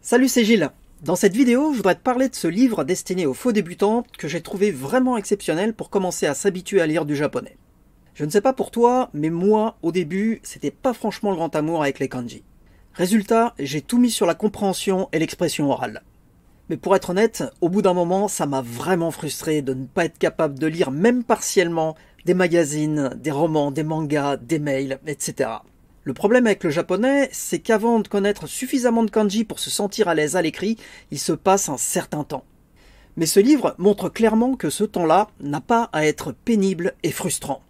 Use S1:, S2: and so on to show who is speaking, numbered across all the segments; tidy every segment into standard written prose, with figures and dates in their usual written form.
S1: Salut, c'est Gilles. Dans cette vidéo, je voudrais te parler de ce livre destiné aux faux débutants que j'ai trouvé vraiment exceptionnel pour commencer à s'habituer à lire du japonais. Je ne sais pas pour toi, mais moi, au début, c'était pas franchement le grand amour avec les kanji. Résultat, j'ai tout mis sur la compréhension et l'expression orale. Mais pour être honnête, au bout d'un moment, ça m'a vraiment frustré de ne pas être capable de lire même partiellement des magazines, des romans, des mangas, des mails, etc. Le problème avec le japonais, c'est qu'avant de connaître suffisamment de kanji pour se sentir à l'aise à l'écrit, il se passe un certain temps. Mais ce livre montre clairement que ce temps-là n'a pas à être pénible et frustrant.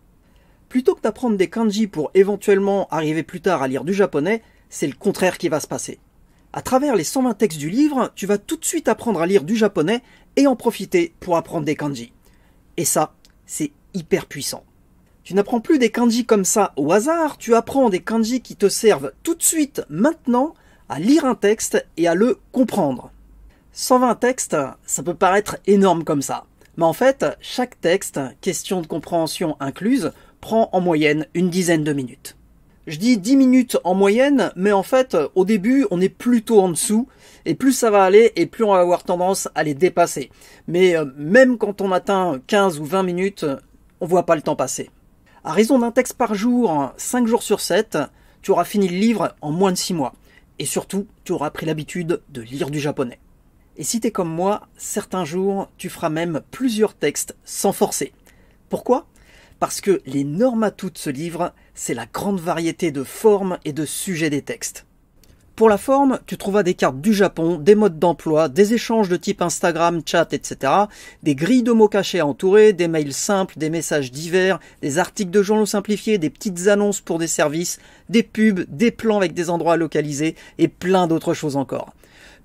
S1: Plutôt que d'apprendre des kanji pour éventuellement arriver plus tard à lire du japonais, c'est le contraire qui va se passer. À travers les 120 textes du livre, tu vas tout de suite apprendre à lire du japonais et en profiter pour apprendre des kanji. Et ça, c'est hyper puissant. Tu n'apprends plus des kanji comme ça au hasard, tu apprends des kanji qui te servent tout de suite, maintenant, à lire un texte et à le comprendre. 120 textes, ça peut paraître énorme comme ça. Mais en fait, chaque texte, question de compréhension incluse, prend en moyenne une dizaine de minutes. Je dis 10 minutes en moyenne, mais en fait, au début, on est plutôt en dessous, et plus ça va aller, et plus on va avoir tendance à les dépasser. Mais même quand on atteint 15 ou 20 minutes, on voit pas le temps passer. À raison d'un texte par jour, 5 jours sur 7, tu auras fini le livre en moins de 6 mois. Et surtout, tu auras pris l'habitude de lire du japonais. Et si t'es comme moi, certains jours, tu feras même plusieurs textes sans forcer. Pourquoi ? Parce que l'énorme atout de ce livre, c'est la grande variété de formes et de sujets des textes. Pour la forme, tu trouveras des cartes du Japon, des modes d'emploi, des échanges de type Instagram, chat, etc., des grilles de mots cachés à entourer, des mails simples, des messages divers, des articles de journaux simplifiés, des petites annonces pour des services, des pubs, des plans avec des endroits localisés et plein d'autres choses encore.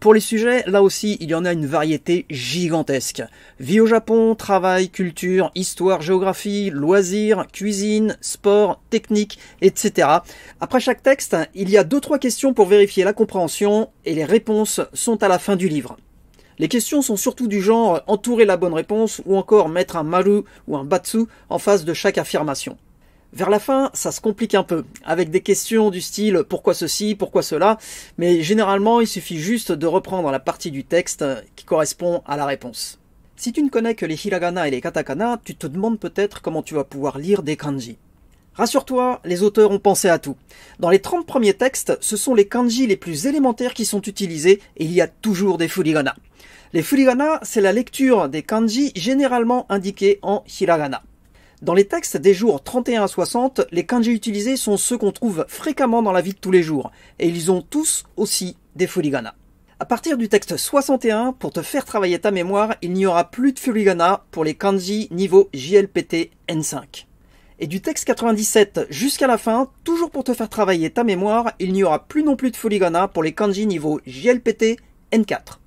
S1: Pour les sujets, là aussi, il y en a une variété gigantesque. Vie au Japon, travail, culture, histoire, géographie, loisirs, cuisine, sport, technique, etc. Après chaque texte, il y a 2-3 questions pour vérifier la compréhension et les réponses sont à la fin du livre. Les questions sont surtout du genre entourer la bonne réponse ou encore mettre un maru ou un batsu en face de chaque affirmation. Vers la fin, ça se complique un peu, avec des questions du style « pourquoi ceci, pourquoi cela ?», mais généralement, il suffit juste de reprendre la partie du texte qui correspond à la réponse. Si tu ne connais que les hiragana et les katakana, tu te demandes peut-être comment tu vas pouvoir lire des kanji. Rassure-toi, les auteurs ont pensé à tout. Dans les 30 premiers textes, ce sont les kanji les plus élémentaires qui sont utilisés et il y a toujours des furigana. Les furigana, c'est la lecture des kanji généralement indiqués en hiragana. Dans les textes des jours 31 à 60, les kanji utilisés sont ceux qu'on trouve fréquemment dans la vie de tous les jours, et ils ont tous aussi des furigana. À partir du texte 61, pour te faire travailler ta mémoire, il n'y aura plus de furigana pour les kanji niveau JLPT N5. Et du texte 97 jusqu'à la fin, toujours pour te faire travailler ta mémoire, il n'y aura plus non plus de furigana pour les kanji niveau JLPT N4.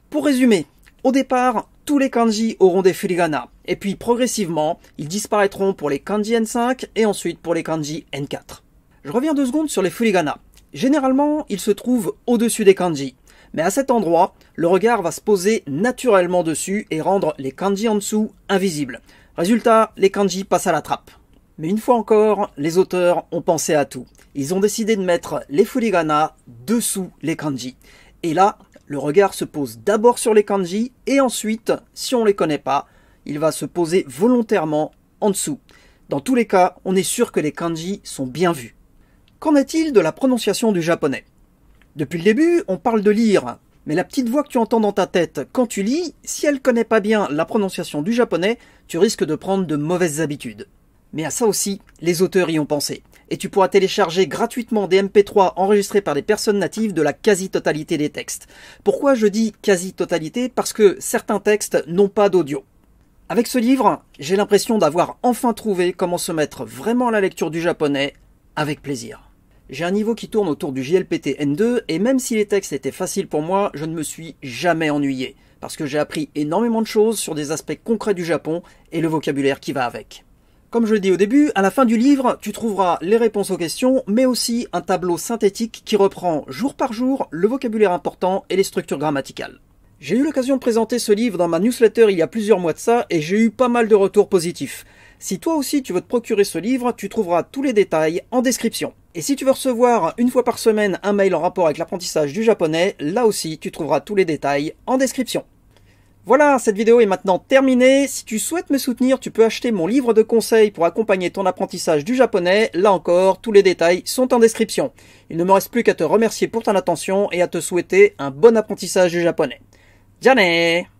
S1: Pour résumer, au départ, tous les kanji auront des furigana, et puis progressivement, ils disparaîtront pour les kanji N5 et ensuite pour les kanji N4. Je reviens 2 secondes sur les furigana. Généralement, ils se trouvent au-dessus des kanji, mais à cet endroit, le regard va se poser naturellement dessus et rendre les kanji en dessous invisibles. Résultat, les kanji passent à la trappe. Mais une fois encore, les auteurs ont pensé à tout. Ils ont décidé de mettre les furigana dessous les kanji. Et là, le regard se pose d'abord sur les kanji et ensuite, si on ne les connaît pas, il va se poser volontairement en dessous. Dans tous les cas, on est sûr que les kanji sont bien vus. Qu'en est-il de la prononciation du japonais ? Depuis le début, on parle de lire, mais la petite voix que tu entends dans ta tête quand tu lis, si elle ne connaît pas bien la prononciation du japonais, tu risques de prendre de mauvaises habitudes. Mais à ça aussi, les auteurs y ont pensé. Et tu pourras télécharger gratuitement des MP3 enregistrés par des personnes natives de la quasi-totalité des textes. Pourquoi je dis quasi-totalité ? Parce que certains textes n'ont pas d'audio. Avec ce livre, j'ai l'impression d'avoir enfin trouvé comment se mettre vraiment à la lecture du japonais avec plaisir. J'ai un niveau qui tourne autour du JLPT N2 et même si les textes étaient faciles pour moi, je ne me suis jamais ennuyé. Parce que j'ai appris énormément de choses sur des aspects concrets du Japon et le vocabulaire qui va avec. Comme je le dis au début, à la fin du livre, tu trouveras les réponses aux questions, mais aussi un tableau synthétique qui reprend jour par jour le vocabulaire important et les structures grammaticales. J'ai eu l'occasion de présenter ce livre dans ma newsletter il y a plusieurs mois de ça et j'ai eu pas mal de retours positifs. Si toi aussi tu veux te procurer ce livre, tu trouveras tous les détails en description. Et si tu veux recevoir une fois par semaine un mail en rapport avec l'apprentissage du japonais, là aussi tu trouveras tous les détails en description. Voilà, cette vidéo est maintenant terminée. Si tu souhaites me soutenir, tu peux acheter mon livre de conseils pour accompagner ton apprentissage du japonais. Là encore, tous les détails sont en description. Il ne me reste plus qu'à te remercier pour ton attention et à te souhaiter un bon apprentissage du japonais. Ja ne!